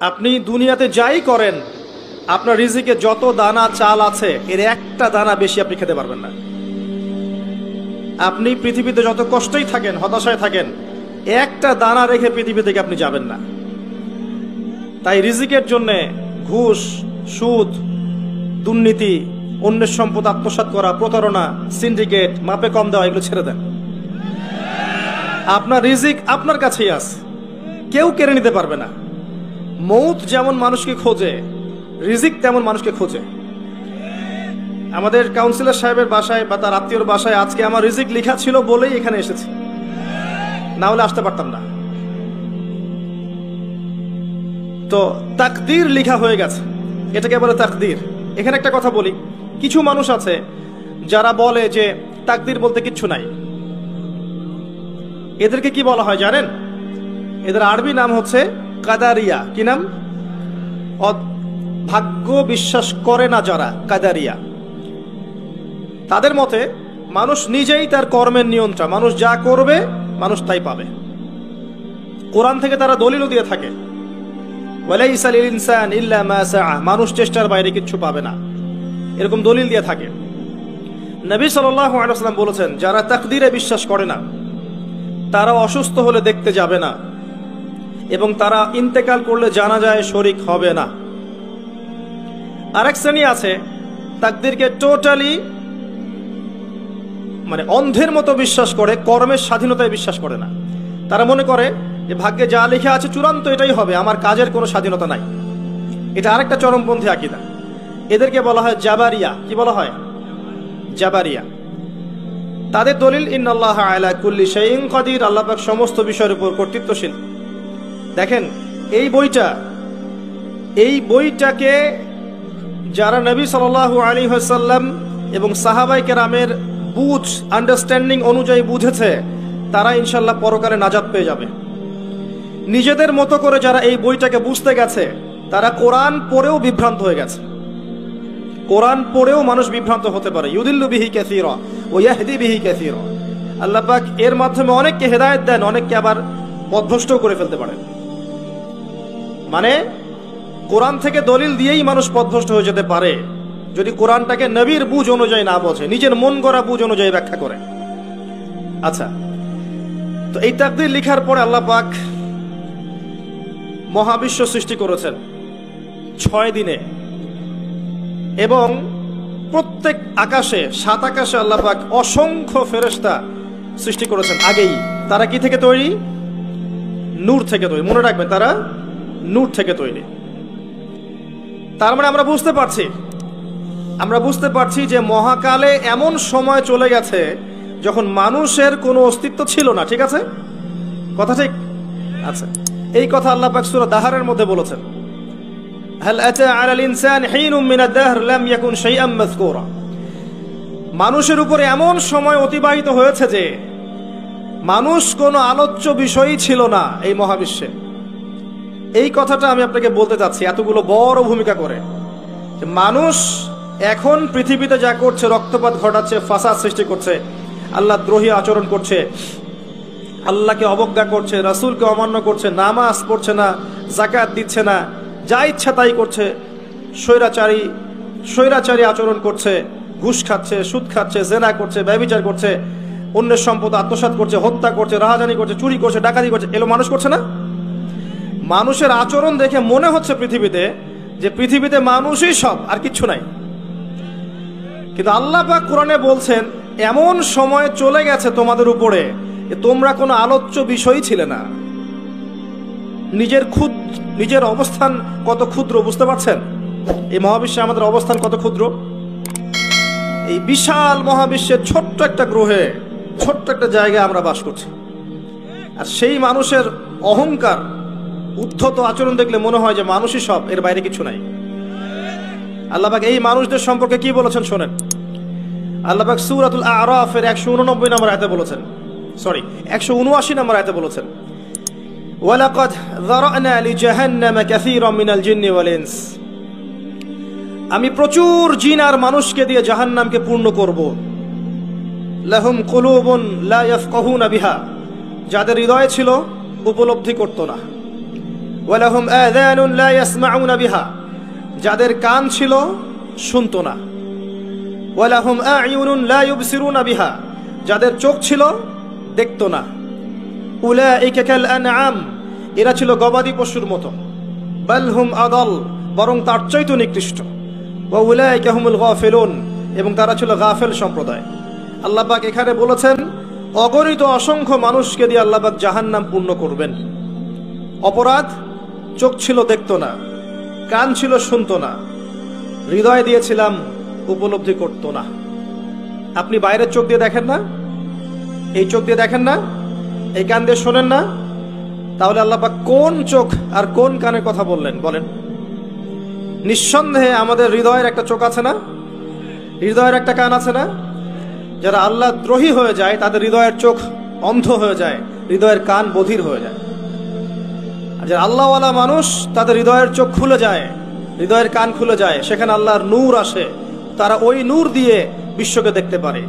আপনি দুনিয়াতে যাই করেন, আপনার রিজিকে যত দানা চাল আছে এর একটা দানা বেশি আপনি খেতে পারবেন না। আপনি পৃথিবীতে যত কষ্টই থাকেন, হতাশায় থাকেন, একটা দানা রেখে পৃথিবী থেকে আপনি যাবেন না। তাই রিজিকের জন্য ঘুষ, সুদ, দুর্নীতি, অন্যের সম্পদ আত্মসাৎ করা, প্রতারণা, সিন্ডিকেট, মাপে কম দেওয়া, এগুলো ছেড়ে দেন। আপনার রিজিক আপনার কাছেই আছে, কেউ কেড়ে নিতে পারবে না। মৌত যেমন মানুষকে খোঁজে, রিজিক তেমন মানুষকে খোঁজে। আমাদের কাউন্সিলর সাহেবের বাসায় বা তার আত্মীয়র বাসায় আজকে আমার রিজিক লেখা ছিল বলেই এখানে এসেছি, না হলে আসতে পারতাম না। তো তাকদীর লেখা হয়ে গেছে, এটাকে বলে তাকদীর। এখানে একটা কথা বলি, কিছু মানুষ আছে যারা বলে যে তাকদীর বলতে কিচ্ছু নাই। এদেরকে কি বলা হয় জানেন? এদের আরবি নাম হচ্ছে কাদারিয়া। কি নাম? ভাগ্য বিশ্বাস করে না যারা, কাদারিয়া। তাদের মতে মানুষ নিজেই তার কর্মের নিয়ন্ত্রণ, মানুষ যা করবে মানুষ তাই পাবে। কোরআন থেকে তারা দলিলও দিয়ে থাকে, ওয়ালাইসা লিল ইনসান ইল্লা মা সাআ, মানুষ চেষ্টার বাইরে কিছু পাবে না, এরকম দলিল দিয়ে থাকে। নবী সাল্লাল্লাহু আলাইহি ওয়াসাল্লাম বলেছেন, যারা তাকদীরে বিশ্বাস করে না তারা অসুস্থ হলে দেখতে যাবে না, এবং তারা ইন্তেকাল করলে জানাজায় শরীক হবে না। আরেক শ্রেণী আছে তাকদীরকে টোটালি অন্ধের মতো বিশ্বাস করে, কর্মের স্বাধীনতায় বিশ্বাস করে না। তারা মনে করে যে ভাগ্যে যা লেখা আছে চূড়ান্ত এটাই হবে, আমার কাজের কোনো স্বাধীনতা নাই। এটা আরেকটা চরমপন্থী আকীদা। এদেরকে বলা হয় জাবারিয়া। কি বলা হয়? জাবারিয়া। তাদের দলিল ইন্নাল্লাহা আলা কুল্লি শাইইন কাদির, আল্লাহ পাক সমস্ত বিষয়ের উপর কর্তৃত্বশীল। দেখেন এই বইটাকে যারা নবী সাল্লাল্লাহু আলাইহি ওয়াসাল্লাম এবং সাহাবায়ে কেরামের বুঝ, আন্ডারস্ট্যান্ডিং অনুযায়ী বুঝেছে, তারা ইনশাল্লাহ পরকালে নাজাত পেয়ে যাবে। নিজেদের মতো করে যারা এই বইটাকে বুঝতে গেছে, তারা কোরআন পড়েও বিভ্রান্ত হয়ে গেছে। কোরআন পড়েও মানুষ বিভ্রান্ত হতে পারে। ইউদিল্লু বিহি কাসীরা ওয়া ইয়াহদি বিহি কাসীরা। আল্লাহ পাক এর মাধ্যমে অনেককে হেদায়েত দেন, অনেককে আবার পথভ্রষ্টও করে ফেলতে পারেন। কোরআন থেকে দলিল দিয়েই মানুষ পথভ্রষ্ট হয়ে যেতে পারে যদি কোরআনটাকে নবীর বুঝ অনুযায়ী না বোঝে, নিজের মন গড়া বুঝ অনুযায়ী ব্যাখ্যা করে। আচ্ছা, তো এই তাকদীর লেখার পরে আল্লাহ পাক মহাবিশ্ব সৃষ্টি করেছেন 6 দিনে, এবং প্রত্যেক আকাশে, 7 আকাশে আল্লাহ পাক অসংখ্য ফেরেশতা সৃষ্টি করেছেন আগেই। তারা কি থেকে তৈরি? নূর থেকে তৈরি। মনে রাখবেন, তারা নূর থেকে তৈরি। তার মানে আমরা বুঝতে পারছি যে মহাকালে এমন সময় চলে গেছে যখন মানুষের কোনো অস্তিত্ব ছিল না। ঠিক আছে? কথা ঠিক? আচ্ছা, এই কথা আল্লাহ পাক সূরা দাহরের মধ্যে বলেছেন, হাল আতা আলাল ইনসানি হিনুম মিনাদ দাহর লাম ইয়াকুন শাইআম মাযকুরা। মানুষের উপরে এমন সময় অতিবাহিত হয়েছে যে মানুষ কোনো আলোচ্য বিষয়ই ছিল না এই মহাবিশ্বে। এই কথাটা আমি আপনাকে বলতে চাচ্ছি এতগুলো বড় ভূমিকা করে। মানুষ এখন পৃথিবীতে যা করছে, রক্তপাত ঘটাচ্ছে, ফাসাদ সৃষ্টি করছে, আল্লাহ দ্রোহী আচরণ করছে, আল্লাহকে অবজ্ঞা করছে, রাসূলকে অমান্য করছে, নামাজ পড়ছে না, যাকাত দিচ্ছে না, যা ইচ্ছা তাই করছে, স্বৈরাচারী আচরণ করছে, ঘুষ খাচ্ছে, সুদ খাচ্ছে, জেনা করছে, ব্যভিচার করছে, অন্যের সম্পদ আত্মসাৎ করছে, হত্যা করছে, রাহাজানি করছে, চুরি করছে, ডাকাতি করছে। এগুলো মানুষ করছে না? মানুষের আচরণ দেখে মনে হচ্ছে পৃথিবীতে মানুষই সব, আর কিচ্ছু নাই। কিন্তু আল্লাহ পাক কোরআনে বলছেন, এমন সময় চলে গেছে তোমাদের উপরে যে তোমরা কোনো আলোচ্য বিষয়ই ছিলে না। নিজের অবস্থান কত ক্ষুদ্র বুঝতে পারছেন? এই মহাবিশ্বে আমাদের অবস্থান কত ক্ষুদ্র। এই বিশাল মহাবিশ্বের ছোট্ট একটা গ্রহে, ছোট্ট একটা জায়গায় আমরা বাস করছি। আর সেই মানুষের অহংকার, উদ্ধত আচরণ দেখলে মনে হয় যে মানুষই সব, এর বাইরে কিছু নাই। আল্লাহ পাক এই মানুষদের সম্পর্কে কি বলেছেন শোনেন। আল্লাহ পাক সূরাতুল আরাফের 189 নম্বর আয়াতে বলেছেন, 179 নম্বর আয়াতে বলেছেন, ওয়ালাকাদ যারানা লিজাহান্নামা কাসীরাম মিনাল জিন্নি ওয়াল ইনস। আমি প্রচুর জিন আর মানুষকে দিয়ে জাহান্নামকে পূর্ণ করব। লাহুম কুলুবুন লা ইয়াফকাহুনা বিহা, যাদের হৃদয় ছিল উপলব্ধি করত না। ওয়ালাহুম আযানুন লা ইয়াসমাউনা বিহা, যাদের কান ছিল শুনতো না। ওয়ালাহুম আ'য়ুনুন লা ইউবসিরুনা বিহা, যাদের চোখ ছিল দেখতো না। উলাইকা কাল আনআম, এরা ছিল গবাদি পশুর মতো। বাল হুম আদাল, বরং তার চাইতে নিকৃষ্ট। ওয়া উলাইকা হুমুল গাফিলুন, এবং তারা ছিল গাফেল সম্প্রদায়। আল্লাহ পাক এখানে বলেছেন অগণিত অসংখ্য মানুষকে দিয়ে আল্লাহ পাক জাহান্নাম পূর্ণ করবেন। অপরাধ, চোখ ছিল দেখতো না, কান ছিল শুনতো না, হৃদয় দিয়েছিলাম উপলব্ধি করতো না। আপনি বাইরের চোখ দিয়ে দেখেন না, এই চোখ দিয়ে দেখেন না, এই কান দিয়ে শোনেন না, তাহলে আল্লাহ পাক কোন চোখ আর কোন কানের কথা বললেন বলেন? নিঃসন্দেহে আমাদের হৃদয়ের একটা চোখ আছে না, হৃদয়ের একটা কান আছে না? যারা আল্লাহ দ্রোহী হয়ে যায় তাদের হৃদয়ের চোখ অন্ধ হয়ে যায়, হৃদয়ের কান বধির হয়ে যায়। আর যারা আল্লাহওয়ালা মানুষ তাদের হৃদয়ের চোখ খুলে যায়, হৃদয়ের কান খুলে যায়, সেখানে আল্লাহর নূর আসে, তারা ওই নূর দিয়ে বিশ্বকে দেখতে পারে।